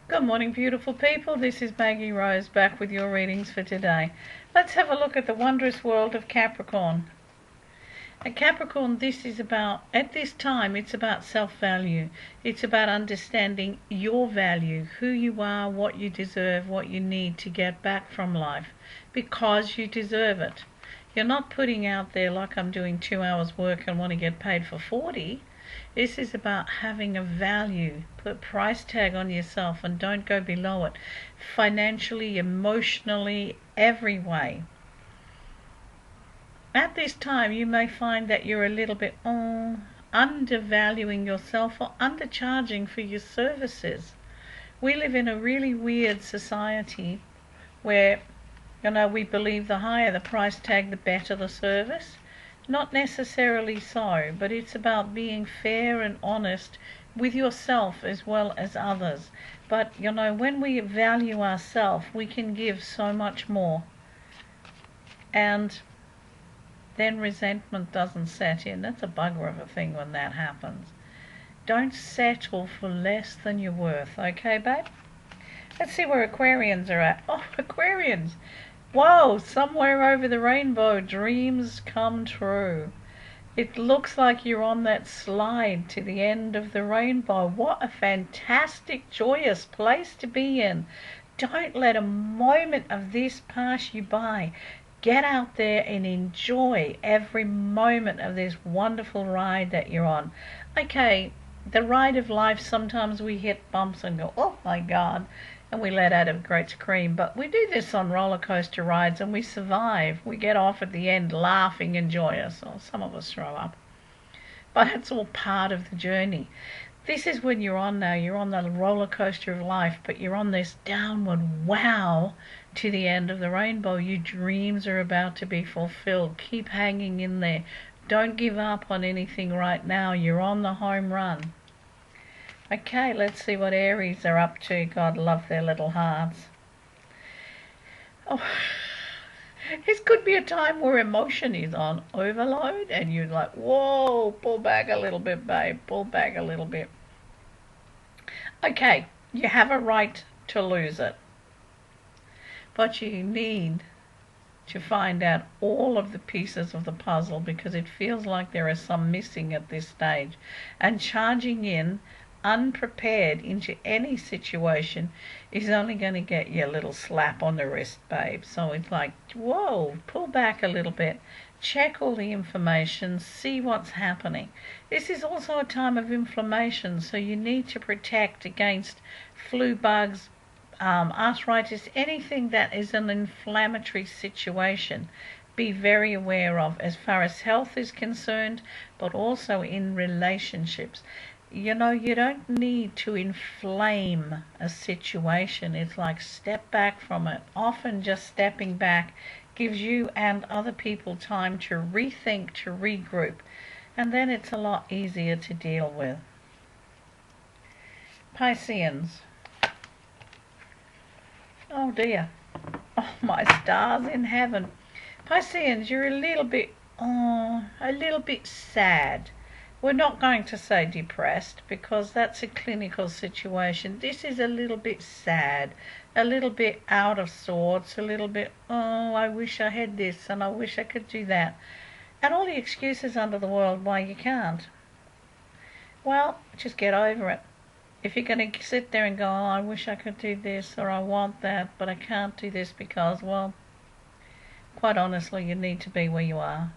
Good morning, beautiful people. This is Maggie Rose back with your readings for today. Let's have a look at the wondrous world of Capricorn. At Capricorn, at this time, it's about self-value. It's about understanding your value, who you are, what you deserve, what you need to get back from life, because you deserve it. You're not putting out there like I'm doing 2 hours work and want to get paid for 40. This is about having a value. Put a price tag on yourself and don't go below it. Financially, emotionally, every way. At this time, you may find that you're a little bit undervaluing yourself or undercharging for your services. We live in a really weird society where, we believe the higher the price tag, the better the service. Not necessarily so, but it's about being fair and honest with yourself as well as others. But, when we value ourselves, we can give so much more. And then resentment doesn't set in. That's a bugger of a thing when that happens. Don't settle for less than you're worth, okay, babe? Let's see where Aquarians are at. Oh, Aquarians! Whoa, somewhere over the rainbow, dreams come true. It looks like you're on that slide to the end of the rainbow. What a fantastic, joyous place to be in. Don't let a moment of this pass you by. Get out there and enjoy every moment of this wonderful ride that you're on. Okay, the ride of life, sometimes we hit bumps and go, oh my God, and we let out a great scream. But we do this on roller coaster rides and we survive. We get off at the end laughing and joyous, or some of us throw up. But it's all part of the journey. This is when you're on now. You're on the roller coaster of life, but you're on this downward wow to the end of the rainbow. Your dreams are about to be fulfilled. Keep hanging in there. Don't give up on anything right now. You're on the home run. Okay, let's see what Aries are up to. God love their little hearts. Oh, this could be a time where emotion is on overload and you're like, whoa, pull back a little bit, babe. Pull back a little bit. Okay, you have a right to lose it. But you need to find out all of the pieces of the puzzle, because it feels like there are some missing at this stage. And charging in unprepared into any situation is only going to get you a little slap on the wrist, babe. So it's like, whoa, pull back a little bit, check all the information, see what's happening. This is also a time of inflammation, so you need to protect against flu bugs, arthritis, anything that is an inflammatory situation. Be very aware of as far as health is concerned, but also in relationships. You don't need to inflame a situation. It's like step back from it. Often just stepping back gives you and other people time to rethink, to regroup, and then it's a lot easier to deal with. Pisceans. Oh dear. Oh, my stars in heaven. Pisceans, you're a little bit sad. We're not going to say depressed, because that's a clinical situation. This is a little bit sad, a little bit out of sorts, a little bit, oh, I wish I had this and I wish I could do that. And all the excuses under the world why you can't. Well, just get over it. If you're going to sit there and go, oh, I wish I could do this, or I want that, but I can't do this because, well, quite honestly, you need to be where you are.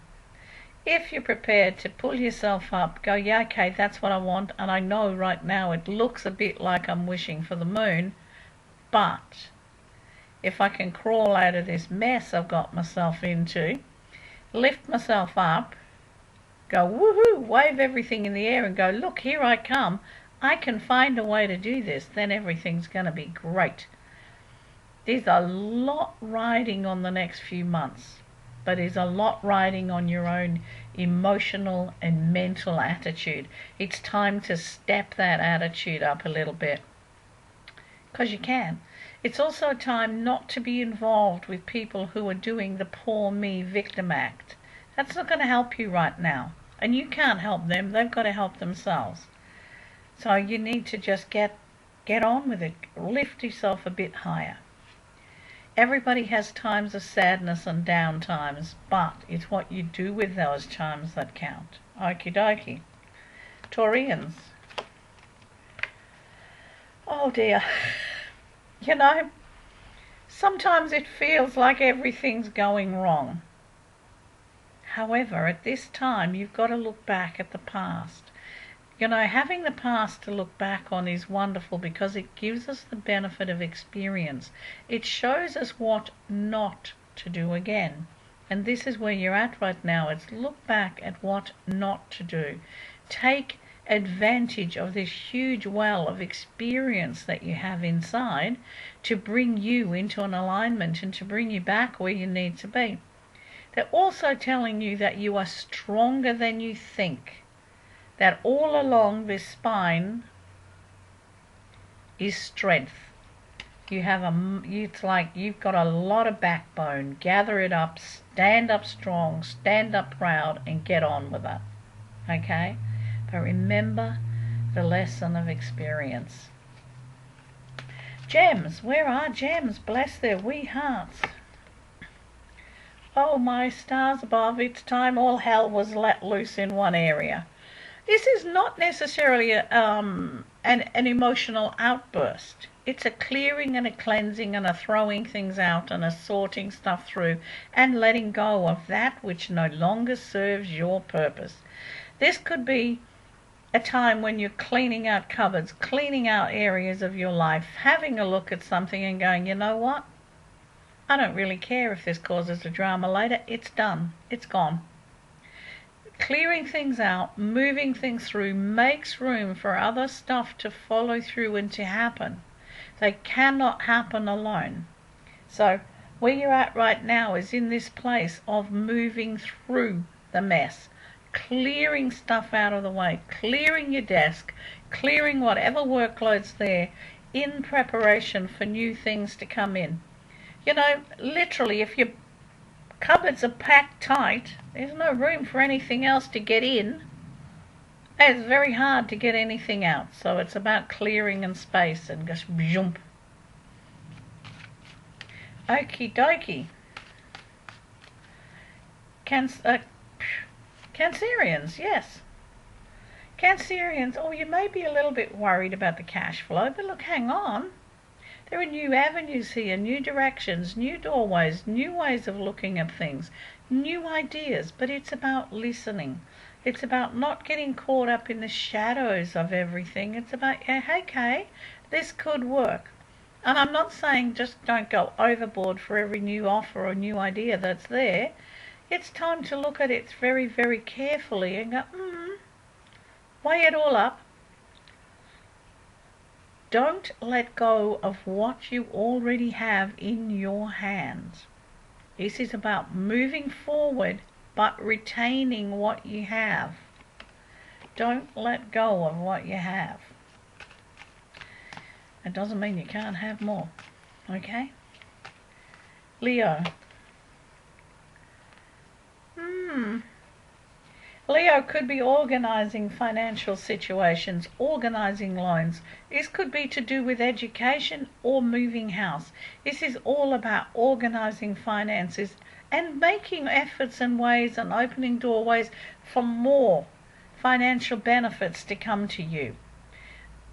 If you're prepared to pull yourself up, go, yeah, okay, that's what I want, and I know right now it looks a bit like I'm wishing for the moon, but if I can crawl out of this mess I've got myself into, lift myself up, go woohoo, wave everything in the air and go, look, here I come, I can find a way to do this, then everything's going to be great. There's a lot riding on the next few months, but there's a lot riding on your own emotional and mental attitude. It's time to step that attitude up a little bit, because you can. It's also a time not to be involved with people who are doing the poor me victim act. That's not going to help you right now, and you can't help them. They've got to help themselves. So you need to just get Get on with it. Lift yourself a bit higher. Everybody has times of sadness and down times, but it's what you do with those times that count. Okie dokie. Taurians. Oh dear. You know, sometimes it feels like everything's going wrong. However, at this time, you've got to look back at the past. You know, having the past to look back on is wonderful because it gives us the benefit of experience. It shows us what not to do again. And this is where you're at right now. It's look back at what not to do. Take advantage of this huge well of experience that you have inside to bring you into an alignment and to bring you back where you need to be. They're also telling you that you are stronger than you think. That all along this spine is strength. It's like you've got a lot of backbone. Gather it up, stand up strong, stand up proud, and get on with it. Okay? But remember the lesson of experience. Gems, where are gems? Bless their wee hearts. Oh, my stars above, it's time all hell was let loose in one area. This is not necessarily an emotional outburst. It's a clearing and a cleansing and a throwing things out and a sorting stuff through and letting go of that which no longer serves your purpose. This could be a time when you're cleaning out cupboards, cleaning out areas of your life, having a look at something and going, you know what? I don't really care if this causes a drama later. It's done. It's gone. Clearing things out, moving things through, makes room for other stuff to follow through and to happen. They cannot happen alone. So where you're at right now is in this place of moving through the mess, clearing stuff out of the way, clearing your desk, clearing whatever workload's there in preparation for new things to come in. You know, literally, if your cupboards are packed tight, there's no room for anything else to get in. It's very hard to get anything out. So it's about clearing and space and just jump. Okie dokie. Cancerians, yes. Cancerians, oh, you may be a little bit worried about the cash flow, but look, hang on. There are new avenues here, new directions, new doorways, new ways of looking at things, new ideas, but it's about listening. It's about not getting caught up in the shadows of everything. It's about, hey, this could work. And I'm not saying just don't go overboard for every new offer or new idea that's there. It's time to look at it very, very carefully and go, weigh it all up. Don't let go of what you already have in your hands. This is about moving forward but retaining what you have. Don't let go of what you have. It doesn't mean you can't have more. Okay? Leo. Leo could be organising financial situations, organising loans. This could be to do with education or moving house. This is all about organising finances and making efforts and ways and opening doorways for more financial benefits to come to you.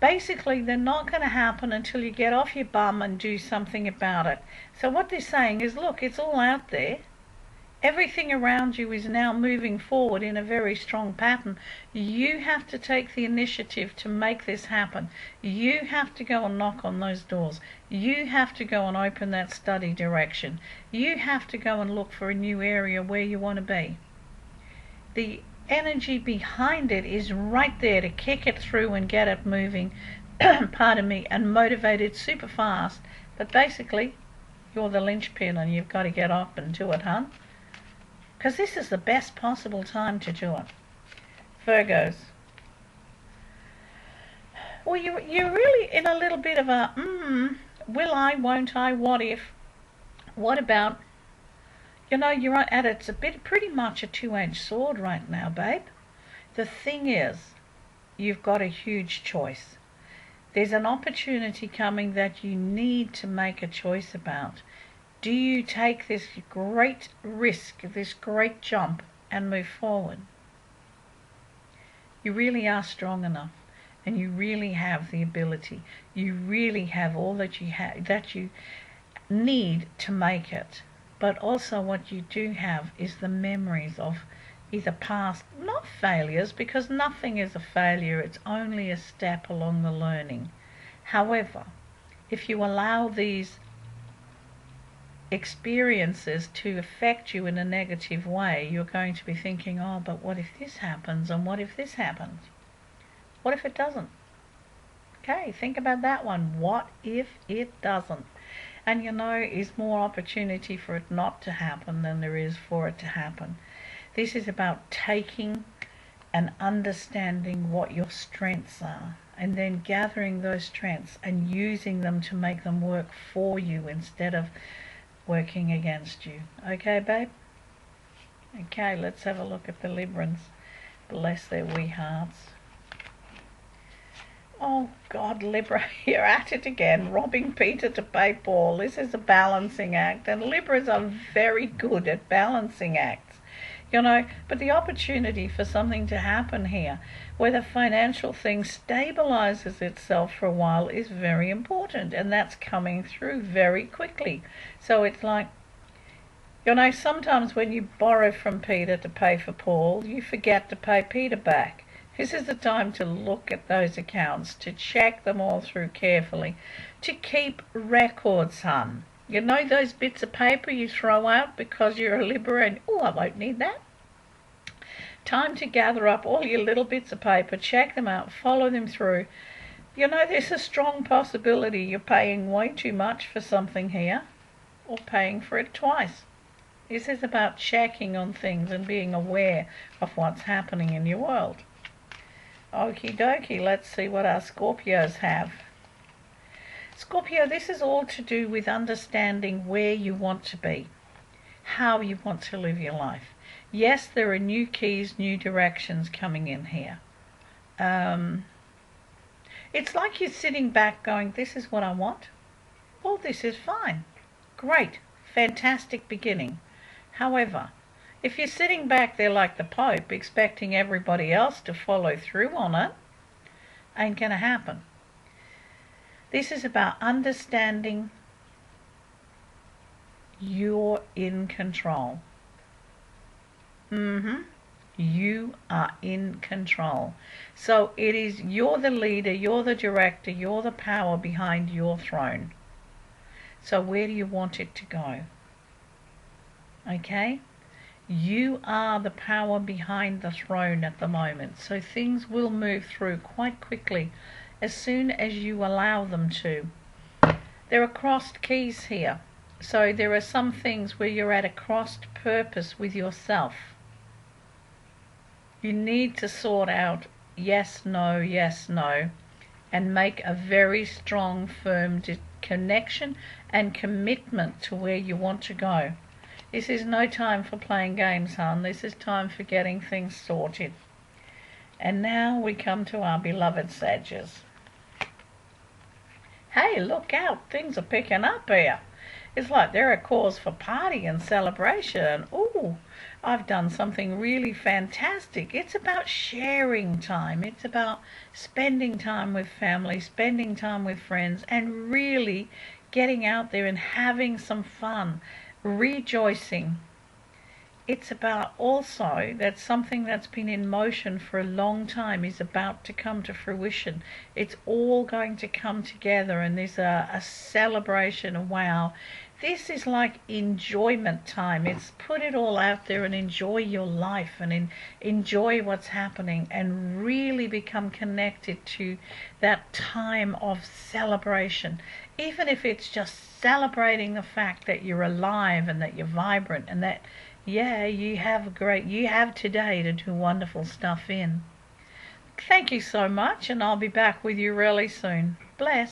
Basically, they're not going to happen until you get off your bum and do something about it. So what they're saying is, look, it's all out there. Everything around you is now moving forward in a very strong pattern. You have to take the initiative to make this happen. You have to go and knock on those doors. You have to go and open that study direction. You have to go and look for a new area where you want to be. The energy behind it is right there to kick it through and get it moving, pardon me, and motivate it super fast. But basically, you're the linchpin and you've got to get up and do it, huh? Because this is the best possible time to do it. Virgos. Well, you're really in a little bit of a, will I, won't I, what if? What about? You know, you're at it's pretty much a two-edged sword right now, babe. The thing is, you've got a huge choice. There's an opportunity coming that you need to make a choice about. Do you take this great risk, this great jump, and move forward? You really are strong enough, and you really have the ability. You really have all that you need to make it. But also what you do have is the memories of either past, not failures, because nothing is a failure, it's only a step along the learning. However, if you allow these experiences to affect you in a negative way, you're going to be thinking, oh, but what if this happens, and what if this happens? What if it doesn't? Okay, think about that one. What if it doesn't? And is more opportunity for it not to happen than there is for it to happen. This is about taking and understanding what your strengths are, and then gathering those strengths and using them to make them work for you instead of working against you. Okay, babe? Okay, let's have a look at the Librans. Bless their wee hearts. Oh God, Libra, you're at it again, robbing Peter to pay Paul. This is a balancing act, and Libras are very good at balancing acts. But the opportunity for something to happen here, where the financial thing stabilizes itself for a while, is very important, and that's coming through very quickly. So it's like, sometimes when you borrow from Peter to pay for Paul, you forget to pay Peter back. This is the time to look at those accounts, to check them all through carefully, to keep records, hon. Those bits of paper you throw out because you're a Libra and, oh, I won't need that. Time to gather up all your little bits of paper, check them out, follow them through. There's a strong possibility you're paying way too much for something here, or paying for it twice. This is about checking on things and being aware of what's happening in your world. Okie dokie, let's see what our Scorpios have. Scorpio, this is all to do with understanding where you want to be, how you want to live your life. Yes, there are new keys, new directions coming in here. It's like you're sitting back going, this is what I want. Well, this is fine. Great, fantastic beginning. However, if you're sitting back there like the Pope, expecting everybody else to follow through on it, ain't going to happen. This is about understanding you're in control. You are in control. So you're the leader, you're the director, you're the power behind your throne. So where do you want it to go? Okay? You are the power behind the throne at the moment. So things will move through quite quickly as soon as you allow them to. There are crossed keys here. So there are some things where you're at a crossed purpose with yourself. You need to sort out yes, no, and make a very strong, firm connection and commitment to where you want to go. This is no time for playing games, hon. This is time for getting things sorted. And now we come to our beloved Sagittarius. Hey, look out, things are picking up here. It's like they're a cause for party and celebration. Ooh, I've done something really fantastic. It's about sharing time. It's about spending time with family, spending time with friends, and really getting out there and having some fun, rejoicing. It's about also that something that's been in motion for a long time is about to come to fruition. It's all going to come together, and there's a celebration. Wow, this is like enjoyment time. It's put it all out there and enjoy your life and enjoy what's happening and really become connected to that time of celebration. Even if it's just celebrating the fact that you're alive and that you're vibrant and that you have today to do wonderful stuff in. Thank you so much, and I'll be back with you really soon. Bless.